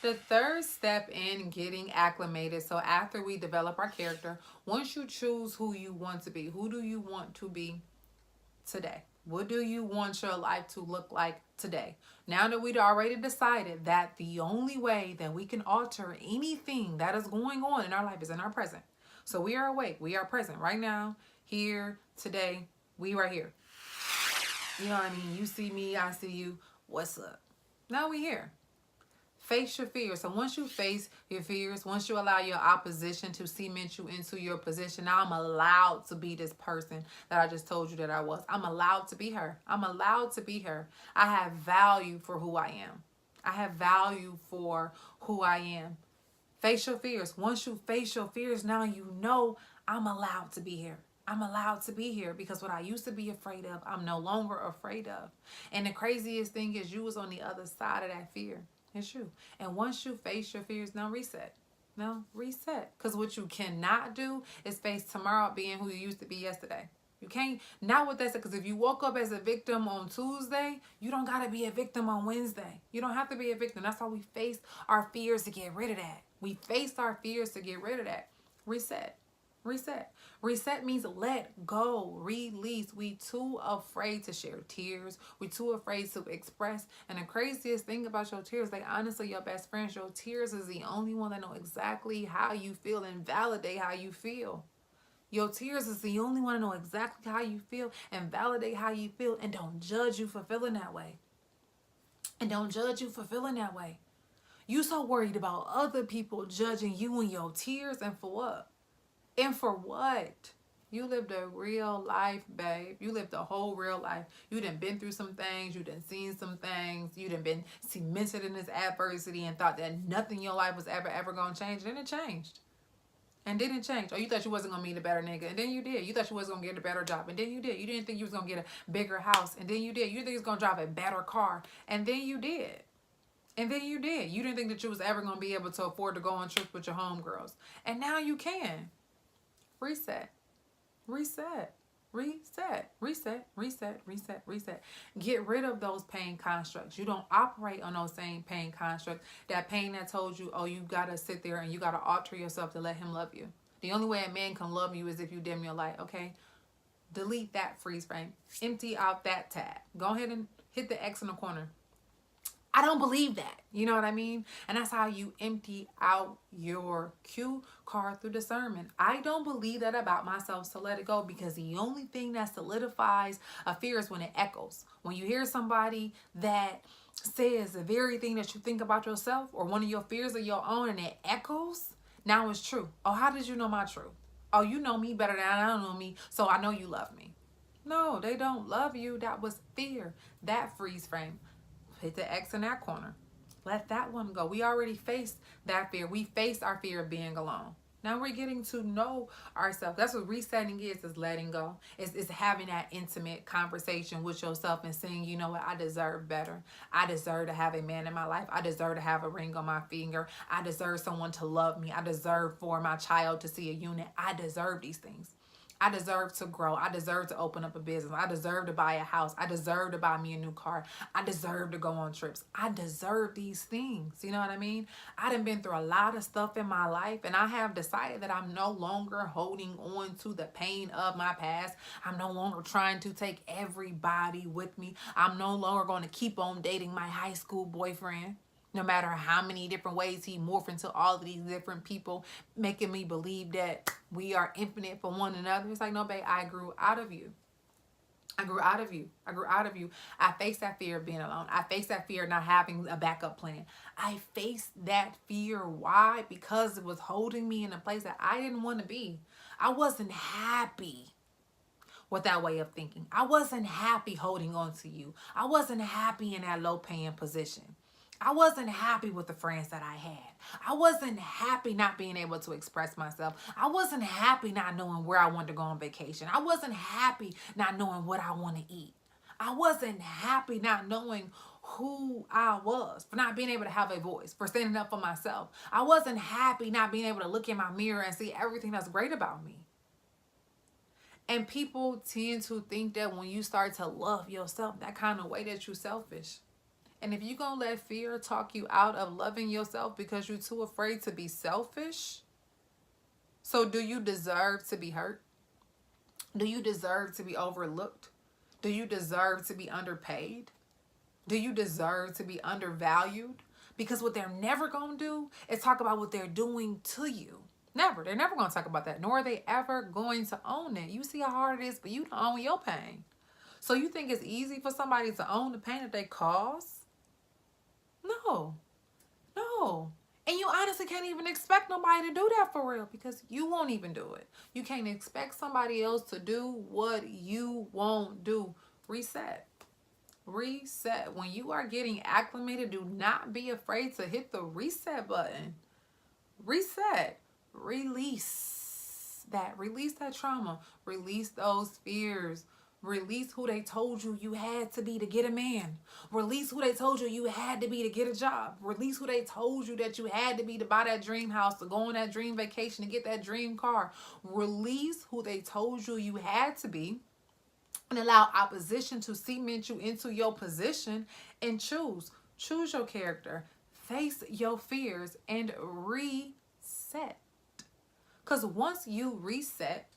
The third step in getting acclimated, so after we develop our character, once you choose who you want to be, who do you want to be today? What do you want your life to look like today? Now that we'd already decided that the only way that we can alter anything that is going on in our life is in our present. So we are awake, we are present right now, here, today, we right here. You know what I mean? You see me, I see you. What's up? Now we here. Face your fears. So once you face your fears, once you allow your opposition to cement you into your position, now I'm allowed to be this person that I just told you that I was. I'm allowed to be her. I'm allowed to be her. I have value for who I am. I have value for who I am. Face your fears. Once you face your fears, now you know I'm allowed to be here. I'm allowed to be here because what I used to be afraid of, I'm no longer afraid of. And the craziest thing is you was on the other side of that fear. It's you. And once you face your fears, now reset. No, reset. Because what you cannot do is face tomorrow being who you used to be yesterday. You can't, not with that said, because if you woke up as a victim on Tuesday, you don't got to be a victim on Wednesday. You don't have to be a victim. That's why we face our fears to get rid of that. We face our fears to get rid of that. Reset. Reset. Reset means let go, release. We too afraid to share tears. We too afraid to express. And the craziest thing about your tears, like honestly, your best friends, your tears is the only one that know exactly how you feel and validate how you feel. Your tears is the only one to know exactly how you feel and validate how you feel and don't judge you for feeling that way. And don't judge you for feeling that way. You so worried about other people judging you and your tears, and for what? And for what? You lived a real life, babe. You lived a whole real life. You done been through some things. You done seen some things. You done been cemented in this adversity and thought that nothing in your life was ever going to change. And it changed. And then it changed. Or you thought you wasn't going to meet a better nigga. And then you did. You thought you wasn't going to get a better job. And then you did. You didn't think you was going to get a bigger house. And then you did. You didn't think you was going to drive a better car. And then you did. And then you did. You didn't think that you was ever going to be able to afford to go on trips with your homegirls. And now you can. Reset. Reset. Reset. Reset. Reset. Reset. Reset. Get rid of those pain constructs. You don't operate on those same pain constructs. That pain that told you, oh, you got to sit there and you got to alter yourself to let him love you. The only way a man can love you is if you dim your light, okay? Delete that freeze frame. Empty out that tab. Go ahead and hit the X in the corner. I don't believe that. You know what I mean? And that's how you empty out your cue card through discernment. I don't believe that about myself, so let it go, because the only thing that solidifies a fear is when it echoes. When you hear somebody that says the very thing that you think about yourself or one of your fears of your own and it echoes, now it's true. Oh, how did you know my truth? Oh, you know me better than I don't know me, so I know you love me. No, they don't love you. That was fear. That freeze frame. Hit the X in that corner. Let that one go. We already faced that fear. We faced our fear of being alone. Now we're getting to know ourselves. That's what resetting is letting go. It's having that intimate conversation with yourself and saying, you know what, I deserve better. I deserve to have a man in my life. I deserve to have a ring on my finger. I deserve someone to love me. I deserve for my child to see a unit. I deserve these things. I deserve to grow. I deserve to open up a business. I deserve to buy a house. I deserve to buy me a new car. I deserve to go on trips. I deserve these things. You know what I mean? I done been through a lot of stuff in my life, and I have decided that I'm no longer holding on to the pain of my past. I'm no longer trying to take everybody with me. I'm no longer going to keep on dating my high school boyfriend. No matter how many different ways he morphed into all of these different people, making me believe that we are infinite for one another. It's like, no, babe, I grew out of you. I grew out of you. I grew out of you. I faced that fear of being alone. I faced that fear of not having a backup plan. I faced that fear. Why? Because it was holding me in a place that I didn't want to be. I wasn't happy with that way of thinking. I wasn't happy holding on to you. I wasn't happy in that low paying position. I wasn't happy with the friends that I had. I wasn't happy not being able to express myself. I wasn't happy not knowing where I wanted to go on vacation. I wasn't happy not knowing what I want to eat. I wasn't happy not knowing who I was, for not being able to have a voice, for standing up for myself. I wasn't happy not being able to look in my mirror and see everything that's great about me. And people tend to think that when you start to love yourself that kind of way, that you're selfish. And if you're going to let fear talk you out of loving yourself because you're too afraid to be selfish, so do you deserve to be hurt? Do you deserve to be overlooked? Do you deserve to be underpaid? Do you deserve to be undervalued? Because what they're never going to do is talk about what they're doing to you. Never. They're never going to talk about that. Nor are they ever going to own it. You see how hard it is for you to own your pain. So you think it's easy for somebody to own the pain that they cause? No. No. And you honestly can't even expect nobody to do that for real, because you won't even do it. You can't expect somebody else to do what you won't do. Reset. Reset. When you are getting acclimated, do not be afraid to hit the reset button. Reset. Release that. Release that trauma. Release those fears. Release who they told you you had to be to get a man. Release who they told you you had to be to get a job. Release who they told you that you had to be to buy that dream house, to go on that dream vacation, to get that dream car. Release who they told you you had to be, and allow opposition to cement you into your position, and choose. Choose your character. Face your fears and reset. Because once you reset,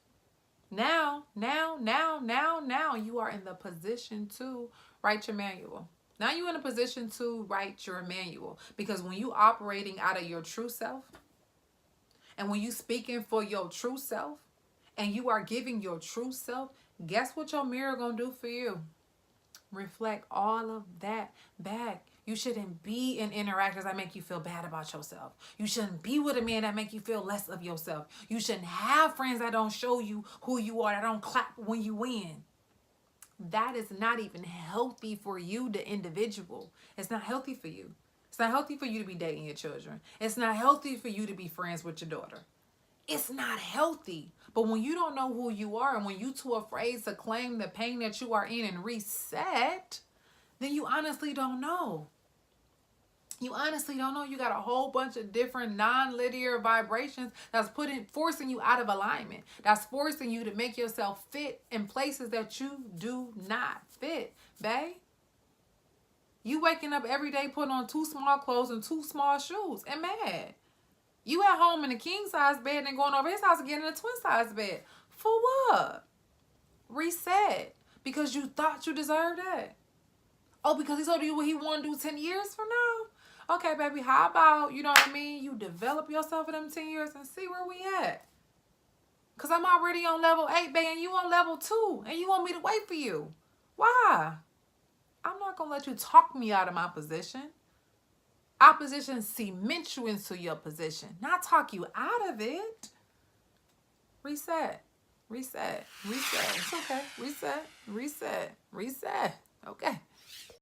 now you are in the position to write your manual. Now you're in a position to write your manual. Because when you operating out of your true self, and when you speaking for your true self, and you are giving your true self, guess what your mirror gonna do for you? Reflect all of that back. You shouldn't be in interactions that make you feel bad about yourself. You shouldn't be with a man that make you feel less of yourself. You shouldn't have friends that don't show you who you are, that don't clap when you win. That is not even healthy for you, the individual. It's not healthy for you. It's not healthy for you to be dating your children. It's not healthy for you to be friends with your daughter. It's not healthy. But when you don't know who you are, and when you're too afraid to claim the pain that you are in and reset, then you honestly don't know. You honestly don't know. You got a whole bunch of different non-linear vibrations that's forcing you out of alignment. That's forcing you to make yourself fit in places that you do not fit, babe. You waking up every day putting on 2 small clothes and 2 small shoes and mad. You at home in a king-size bed and going over his house and getting in a twin-size bed. For what? Reset. Because you thought you deserved that. Oh, because he told you what he wanted to do 10 years from now? Okay, baby, how about, you know what I mean, you develop yourself in them 10 years and see where we at. Because I'm already on level 8, babe, and you on level 2. And you want me to wait for you. Why? I'm not going to let you talk me out of my position. Opposition cements you into your position, not talk you out of it. Reset. Reset. Reset. It's okay. Reset. Reset. Reset. Okay.